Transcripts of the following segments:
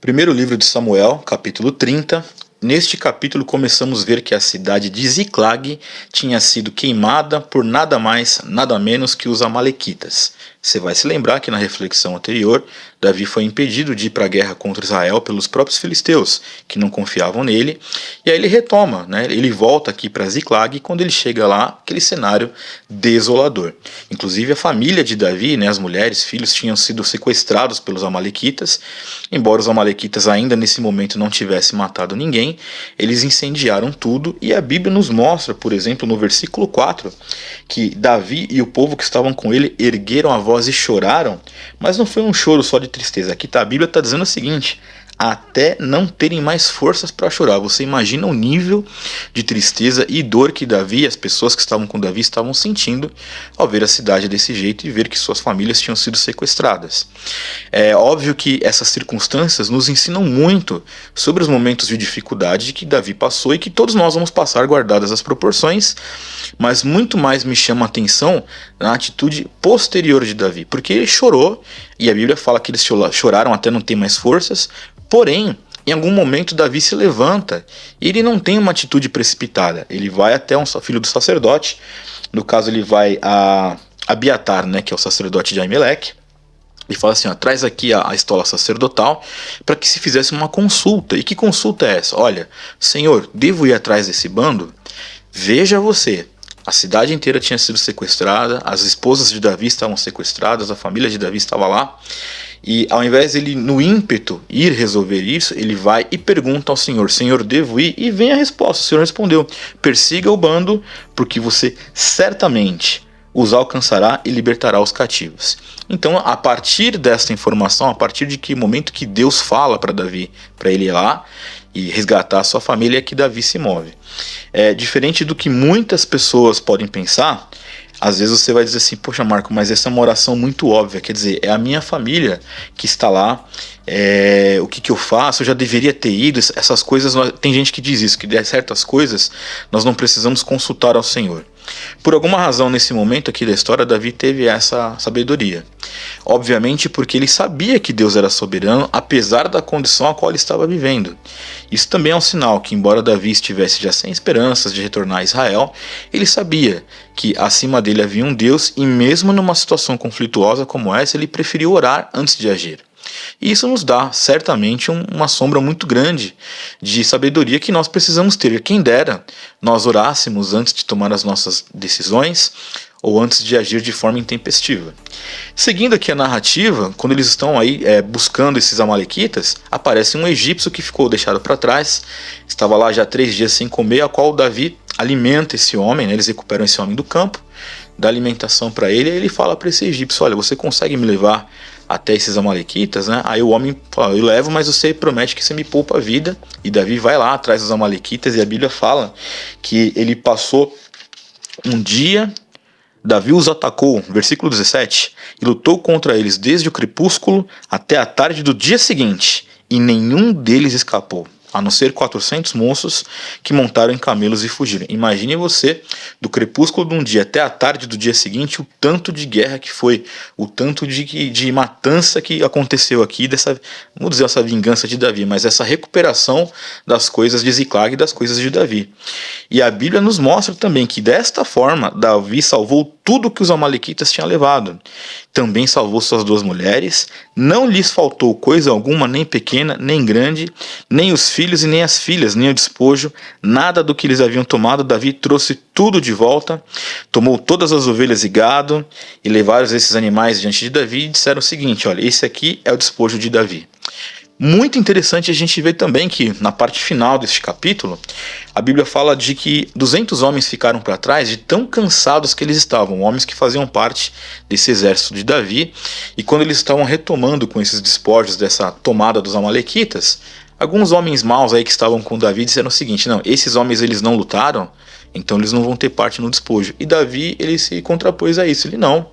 Primeiro livro de Samuel, capítulo 30. Neste capítulo começamos a ver que a cidade de Ziclag tinha sido queimada por nada mais, nada menos que os amalequitas. Você vai se lembrar que na reflexão anterior, Davi foi impedido de ir para a guerra contra Israel pelos próprios filisteus, que não confiavam nele. E aí ele retoma, ele volta aqui para Ziclag e quando ele chega lá, aquele cenário desolador. Inclusive a família de Davi, as mulheres, filhos, tinham sido sequestrados pelos amalequitas. Embora os amalequitas ainda nesse momento não tivessem matado ninguém, eles incendiaram tudo. E a Bíblia nos mostra, por exemplo, no versículo 4, que Davi e o povo que estavam com ele ergueram a voz e choraram, mas não foi um choro só de tristeza. Aqui a Bíblia está dizendo o seguinte: até não terem mais forças para chorar. Você imagina o nível de tristeza e dor que Davi e as pessoas que estavam com Davi estavam sentindo ao ver a cidade desse jeito e ver que suas famílias tinham sido sequestradas. É óbvio que essas circunstâncias nos ensinam muito sobre os momentos de dificuldade que Davi passou e que todos nós vamos passar, guardadas as proporções, mas muito mais me chama a atenção na atitude posterior de Davi, porque ele chorou, e a Bíblia fala que eles choraram até não ter mais forças. Porém, em algum momento Davi se levanta e ele não tem uma atitude precipitada. Ele vai até um filho do sacerdote, no caso ele vai a Abiatar, que é o sacerdote de Aimeleque, e fala assim: traz aqui a estola sacerdotal para que se fizesse uma consulta. E que consulta é essa? Olha, Senhor, devo ir atrás desse bando? Veja você, a cidade inteira tinha sido sequestrada, as esposas de Davi estavam sequestradas, a família de Davi estava lá. E ao invés de ele, no ímpeto, ir resolver isso, ele vai e pergunta ao Senhor: Senhor, devo ir? E vem a resposta. O Senhor respondeu: persiga o bando, porque você certamente os alcançará e libertará os cativos. Então, a partir desta informação, a partir de que momento que Deus fala para Davi, para ele ir lá e resgatar a sua família, é que Davi se move. Diferente do que muitas pessoas podem pensar, às vezes você vai dizer assim: poxa, Marco, mas essa é uma oração muito óbvia, quer dizer, é a minha família que está lá, o que eu faço? Eu já deveria ter ido. Essas coisas, tem gente que diz isso, que de certas coisas nós não precisamos consultar ao Senhor. Por alguma razão, nesse momento aqui da história, Davi teve essa sabedoria. Obviamente porque ele sabia que Deus era soberano, apesar da condição a qual ele estava vivendo. Isso também é um sinal que, embora Davi estivesse já sem esperanças de retornar a Israel, ele sabia que acima dele havia um Deus, e mesmo numa situação conflituosa como essa, ele preferiu orar antes de agir. E isso nos dá, certamente, uma sombra muito grande de sabedoria que nós precisamos ter. Quem dera nós orássemos antes de tomar as nossas decisões ou antes de agir de forma intempestiva. Seguindo aqui a narrativa, quando eles estão aí buscando esses amalequitas, aparece um egípcio que ficou deixado para trás, estava lá já 3 dias sem comer, a qual Davi alimenta esse homem, eles recuperam esse homem do campo, dá alimentação para ele, e ele fala para esse egípcio: olha, você consegue me levar até esses amalequitas? Aí o homem fala: eu levo, mas você promete que você me poupa a vida. E Davi vai lá atrás dos amalequitas, e a Bíblia fala que ele passou um dia, Davi os atacou, versículo 17, e lutou contra eles desde o crepúsculo até a tarde do dia seguinte, e nenhum deles escapou, a não ser 400 moços que montaram em camelos e fugiram. Imagine você, do crepúsculo de um dia até a tarde do dia seguinte, o tanto de guerra que foi, o tanto de matança que aconteceu aqui, dessa, vamos dizer, essa vingança de Davi, mas essa recuperação das coisas de Ziclag e das coisas de Davi. E a Bíblia nos mostra também que desta forma, Davi salvou tudo que os amalequitas tinham levado. Também salvou suas 2 mulheres, não lhes faltou coisa alguma, nem pequena, nem grande, nem os filhos e nem as filhas, nem o despojo, nada do que eles haviam tomado. Davi trouxe tudo de volta, tomou todas as ovelhas e gado, e levaram esses animais diante de Davi e disseram o seguinte: olha, esse aqui é o despojo de Davi. Muito interessante a gente ver também que na parte final deste capítulo, a Bíblia fala de que 200 homens ficaram para trás de tão cansados que eles estavam, homens que faziam parte desse exército de Davi, e quando eles estavam retomando com esses despojos dessa tomada dos amalequitas, alguns homens maus aí que estavam com Davi disseram o seguinte: não, esses homens eles não lutaram, então eles não vão ter parte no despojo. E Davi, ele se contrapôs a isso. Ele: não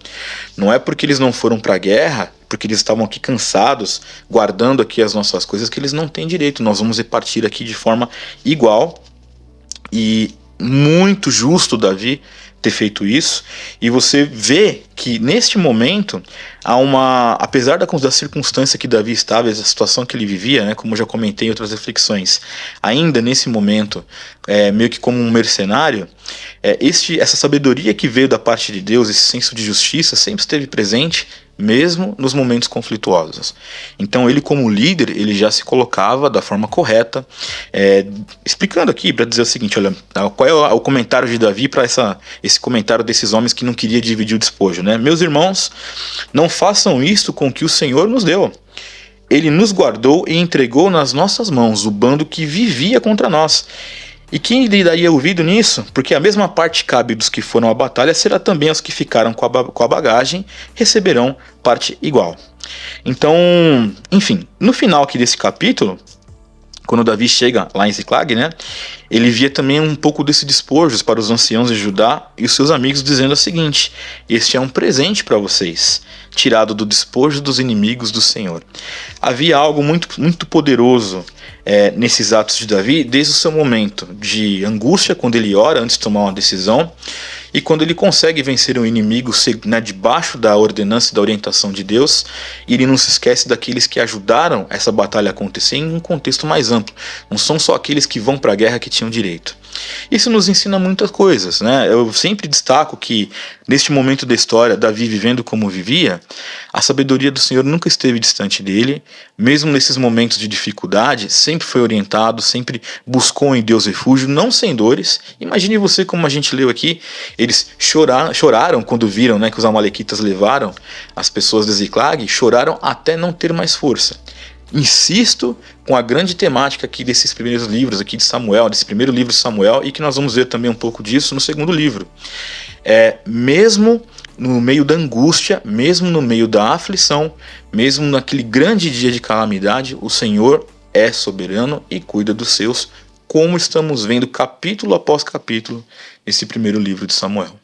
é porque eles não foram para a guerra porque eles estavam aqui cansados, guardando aqui as nossas coisas que eles não têm direito. Nós vamos repartir aqui de forma igual. E muito justo Davi ter feito isso, e você vê que neste momento há apesar da circunstância que Davi estava, da situação que ele vivia, né, como eu já comentei em outras reflexões, ainda nesse momento, meio que como um mercenário, essa sabedoria que veio da parte de Deus, esse senso de justiça sempre esteve presente, mesmo nos momentos conflituosos. Então ele, como líder, ele já se colocava da forma correta, explicando aqui para dizer o seguinte: olha, qual é o comentário de Davi para esse comentário desses homens que não queria dividir o despojo, né? Meus irmãos, não façam isto com o que o Senhor nos deu. Ele nos guardou e entregou nas nossas mãos o bando que vivia contra nós. E quem lhe daria ouvido nisso? Porque a mesma parte cabe dos que foram à batalha, será também aos que ficaram com a bagagem, receberão parte igual. Então, enfim, no final aqui desse capítulo, quando Davi chega lá em Ziclag, né, ele via também um pouco desse despojos para os anciãos de Judá e os seus amigos, dizendo o seguinte: este é um presente para vocês, tirado do despojo dos inimigos do Senhor. Havia algo muito, muito poderoso nesses atos de Davi, desde o seu momento de angústia, quando ele ora antes de tomar uma decisão, e quando ele consegue vencer um inimigo, né, debaixo da ordenança e da orientação de Deus, e ele não se esquece daqueles que ajudaram essa batalha a acontecer em um contexto mais amplo. Não são só aqueles que vão para a guerra que tinham direito. Isso nos ensina muitas coisas, né? Eu sempre destaco que, neste momento da história, Davi vivendo como vivia, a sabedoria do Senhor nunca esteve distante dele, mesmo nesses momentos de dificuldade, sempre foi orientado, sempre buscou em Deus refúgio, não sem dores. Imagine você, como a gente leu aqui, eles choraram quando viram, né, que os amalequitas levaram as pessoas de Ziclag, choraram até não ter mais força. Insisto com a grande temática aqui desses primeiros livros aqui de Samuel, desse primeiro livro de Samuel, e que nós vamos ver também um pouco disso no segundo livro. Mesmo no meio da angústia, mesmo no meio da aflição, mesmo naquele grande dia de calamidade, o Senhor é soberano e cuida dos seus, como estamos vendo capítulo após capítulo nesse primeiro livro de Samuel.